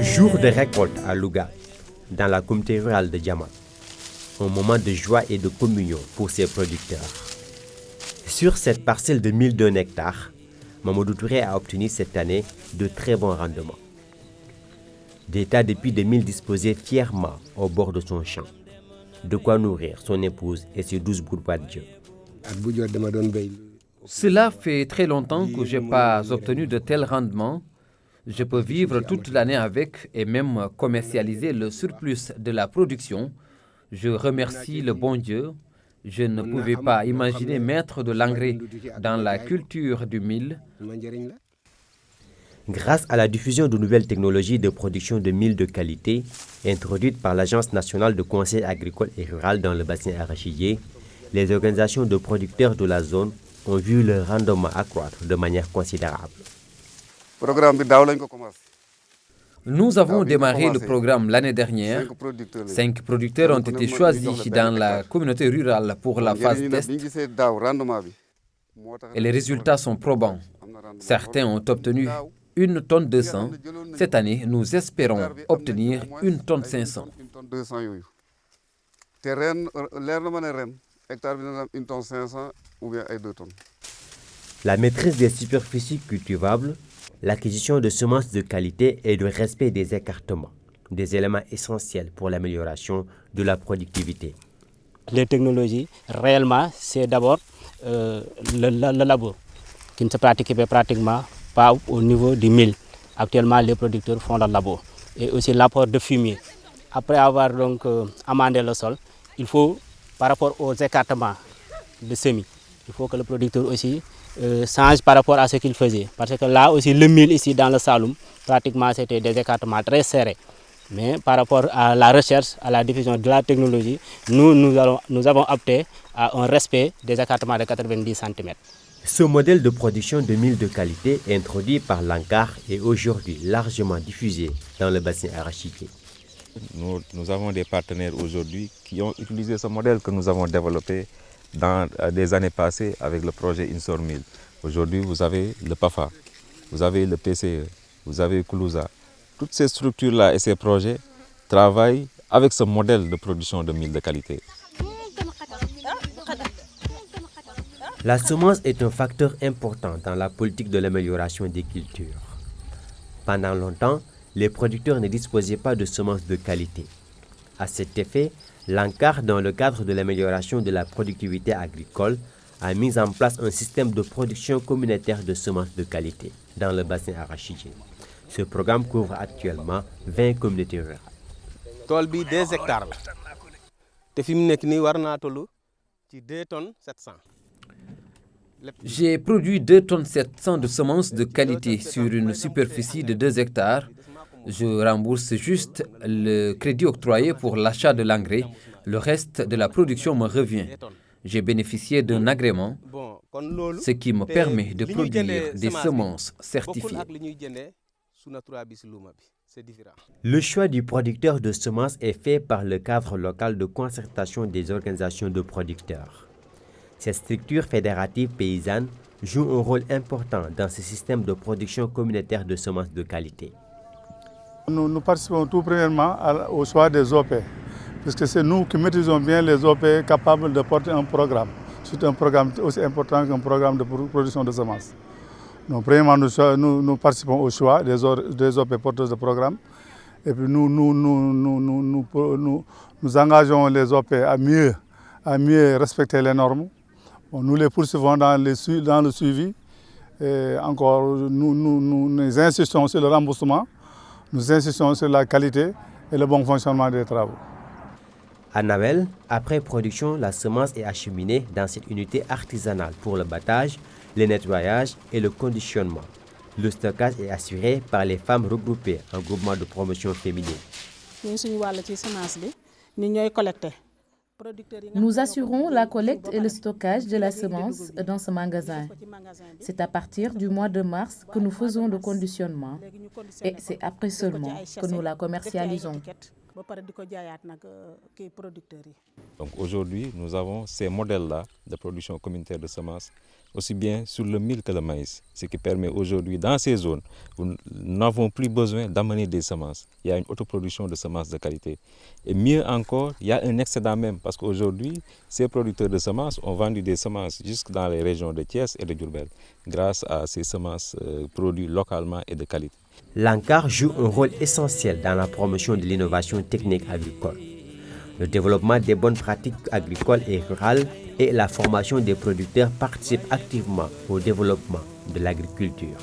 Jour de récolte à Louga, dans la communauté rurale de Diama. Un moment de joie et de communion pour ses producteurs. Sur cette parcelle de 1002 hectares, Mamadou Touré a obtenu cette année de très bons rendements. Des tas d'épis de mil disposés fièrement au bord de son champ. De quoi nourrir son épouse et ses 12 bourgeois de Dieu. Cela fait très longtemps que je n'ai pas obtenu de tels rendements. Je peux vivre toute l'année avec et même commercialiser le surplus de la production. Je remercie le bon Dieu. Je ne pouvais pas imaginer mettre de l'engrais dans la culture du mil. Grâce à la diffusion de nouvelles technologies de production de mil de qualité, introduites par l'Agence nationale de conseil agricole et rural dans le bassin arachidier, les organisations de producteurs de la zone ont vu leur rendement accroître de manière considérable. Nous avons démarré le programme l'année dernière. 5 producteurs ont été choisis dans la communauté rurale pour la phase test. Et les résultats sont probants. Certains ont obtenu 1 tonne 200. Cette année, nous espérons obtenir 1 tonne 500. La maîtrise des superficies cultivables, l'acquisition de semences de qualité et le respect des écartements, des éléments essentiels pour l'amélioration de la productivité. Les technologies, réellement, c'est d'abord le labour, qui ne se pratiquait pratiquement pas au niveau du mil. Actuellement, les producteurs font le labour. Et aussi l'apport de fumier. Après avoir donc amendé le sol, il faut, par rapport aux écartements de semis, il faut que le producteur aussi change par rapport à ce qu'il faisait. Parce que là aussi, le mil ici dans le Saloum, pratiquement c'était des écartements très serrés. Mais par rapport à la recherche, à la diffusion de la technologie, nous avons opté à un respect des écartements de 90 cm. Ce modèle de production de mil de qualité introduit par l'ANCAR est aujourd'hui largement diffusé dans le bassin arachidier. Nous avons des partenaires aujourd'hui qui ont utilisé ce modèle que nous avons développé dans des années passées avec le projet Insor 1000. Aujourd'hui, vous avez le PAFA, vous avez le PCE, vous avez Koulouza. Toutes ces structures-là et ces projets travaillent avec ce modèle de production de mil de qualité. La semence est un facteur important dans la politique de l'amélioration des cultures. Pendant longtemps, les producteurs ne disposaient pas de semences de qualité. À cet effet, l'ANCAR, dans le cadre de l'amélioration de la productivité agricole, a mis en place un système de production communautaire de semences de qualité dans le bassin arachidien. Ce programme couvre actuellement 20 communautés rurales. J'ai produit 2 tonnes 700 de semences de qualité sur une superficie de 2 hectares. Je rembourse juste le crédit octroyé pour l'achat de l'engrais. Le reste de la production me revient. J'ai bénéficié d'un agrément, ce qui me permet de produire des semences certifiées. Le choix du producteur de semences est fait par le cadre local de concertation des organisations de producteurs. Cette structure fédérative paysanne joue un rôle important dans ce système de production communautaire de semences de qualité. Nous participons tout premièrement au choix des OP, puisque c'est nous qui maîtrisons bien les OP capables de porter un programme. C'est un programme aussi important qu'un programme de production de semences. Donc, premièrement, nous participons au choix des OP porteuses de programme. Et puis nous engageons les OP à mieux respecter les normes. Bon, nous les poursuivons dans le suivi. Et encore, nous insistons sur le remboursement, nous insistons sur la qualité et le bon fonctionnement des travaux. À Navel, après production, la semence est acheminée dans cette unité artisanale pour le battage, le nettoyage et le conditionnement. Le stockage est assuré par les femmes regroupées en groupement de promotion féminine. Nous assurons la collecte et le stockage de la semence dans ce magasin. C'est à partir du mois de mars que nous faisons le conditionnement et c'est après seulement que nous la commercialisons. Donc aujourd'hui, nous avons ces modèles-là de production communautaire de semences, aussi bien sur le mil que le maïs. Ce qui permet aujourd'hui, dans ces zones, nous n'avons plus besoin d'amener des semences. Il y a une autoproduction de semences de qualité. Et mieux encore, il y a un excédent même, parce qu'aujourd'hui, ces producteurs de semences ont vendu des semences jusque dans les régions de Thiès et de Diourbel, grâce à ces semences produites localement et de qualité. L'ANCAR joue un rôle essentiel dans la promotion de l'innovation technique agricole, le développement des bonnes pratiques agricoles et rurales et la formation des producteurs participent activement au développement de l'agriculture.